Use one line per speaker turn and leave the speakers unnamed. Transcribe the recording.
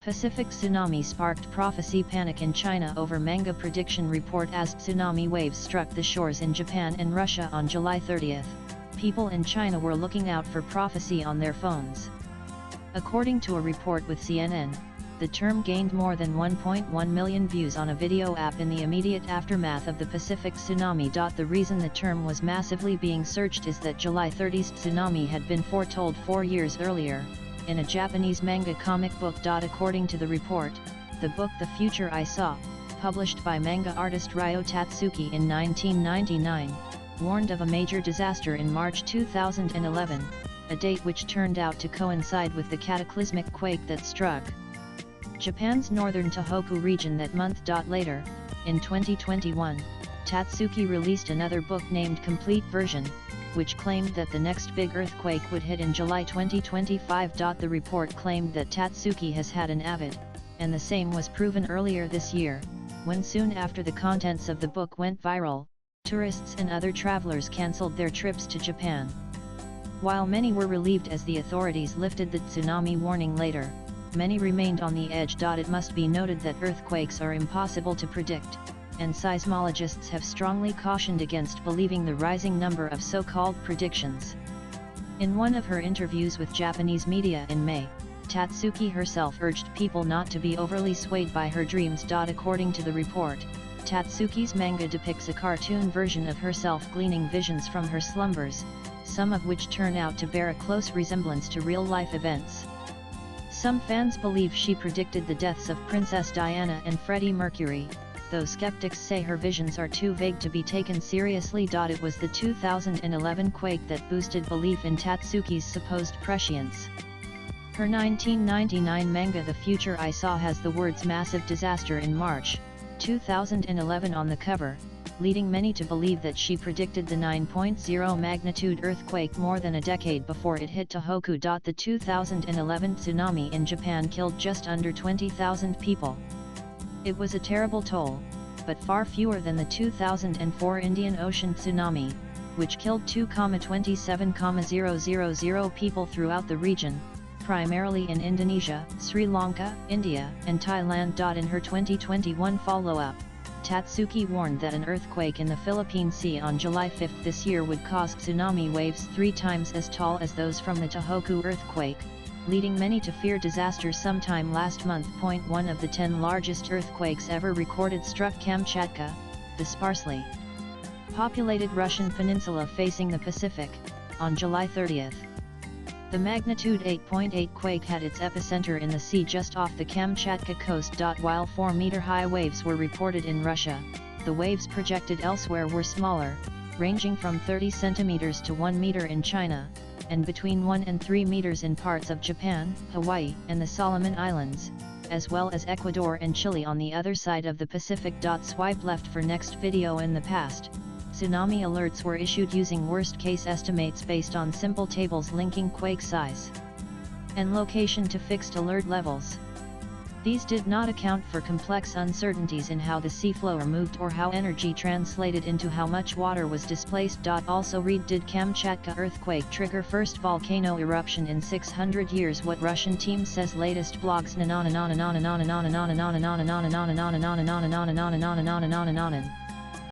Pacific tsunami sparked prophecy panic in China over manga prediction report as tsunami waves struck the shores in Japan and Russia on July 30. People in China were looking out for prophecy on their phones. According to a report with CNN, the term gained more than 1.1 million views on a video app in the immediate aftermath of the Pacific tsunami. The reason the term was massively being searched is that July 30's tsunami had been foretold 4 years earlier, in a Japanese manga comic book. According to the report, the book The Future I Saw, published by manga artist Ryo Tatsuki in 1999, warned of a major disaster in March 2011, a date which turned out to coincide with the cataclysmic quake that struck Japan's northern Tohoku region that month. Later, in 2021, Tatsuki released another book named Complete Version, which claimed that the next big earthquake would hit in July 2025. The report claimed that Tatsuki has had an avid, and the same was proven earlier this year, when soon after the contents of the book went viral, tourists and other travelers cancelled their trips to Japan. While many were relieved as the authorities lifted the tsunami warning later, many remained on the edge. It must be noted that earthquakes are impossible to predict, and seismologists have strongly cautioned against believing the rising number of so-called predictions. In one of her interviews with Japanese media in May, Tatsuki herself urged people not to be overly swayed by her dreams. According to the report, Tatsuki's manga depicts a cartoon version of herself gleaning visions from her slumbers, some of which turn out to bear a close resemblance to real-life events. Some fans believe she predicted the deaths of Princess Diana and Freddie Mercury, though skeptics say her visions are too vague to be taken seriously. It was the 2011 quake that boosted belief in Tatsuki's supposed prescience. Her 1999 manga The Future I Saw has the words massive disaster in March 2011 on the cover, leading many to believe that she predicted the 9.0 magnitude earthquake more than a decade before it hit Tohoku. The 2011 tsunami in Japan killed just under 20,000 people. It was a terrible toll, but far fewer than the 2004 Indian Ocean tsunami, which killed 2,27,000 people throughout the region, primarily in Indonesia, Sri Lanka, India, and Thailand. In her 2021 follow-up, Tatsuki warned that an earthquake in the Philippine Sea on July 5 this year would cause tsunami waves 3 times as tall as those from the Tohoku earthquake, leading many to fear disaster sometime last month. One of the 10 largest earthquakes ever recorded struck Kamchatka, the sparsely populated Russian peninsula facing the Pacific, on July 30. The magnitude 8.8 quake had its epicenter in the sea just off the Kamchatka coast. While 4-meter-high waves were reported in Russia, the waves projected elsewhere were smaller, ranging from 30 centimeters to 1 meter in China, and between 1 and 3 meters in parts of Japan, Hawaii, and the Solomon Islands, as well as Ecuador and Chile on the other side of the Pacific. Swipe left for next video. In the past, tsunami alerts were issued using worst-case estimates based on simple tables linking quake size and location to fixed alert levels. These did not account for complex uncertainties in how the seafloor moved or how energy translated into how much water was displaced. Also read: Did Kamchatka earthquake trigger first volcano eruption in 600 years? What Russian team says? Latest blogs.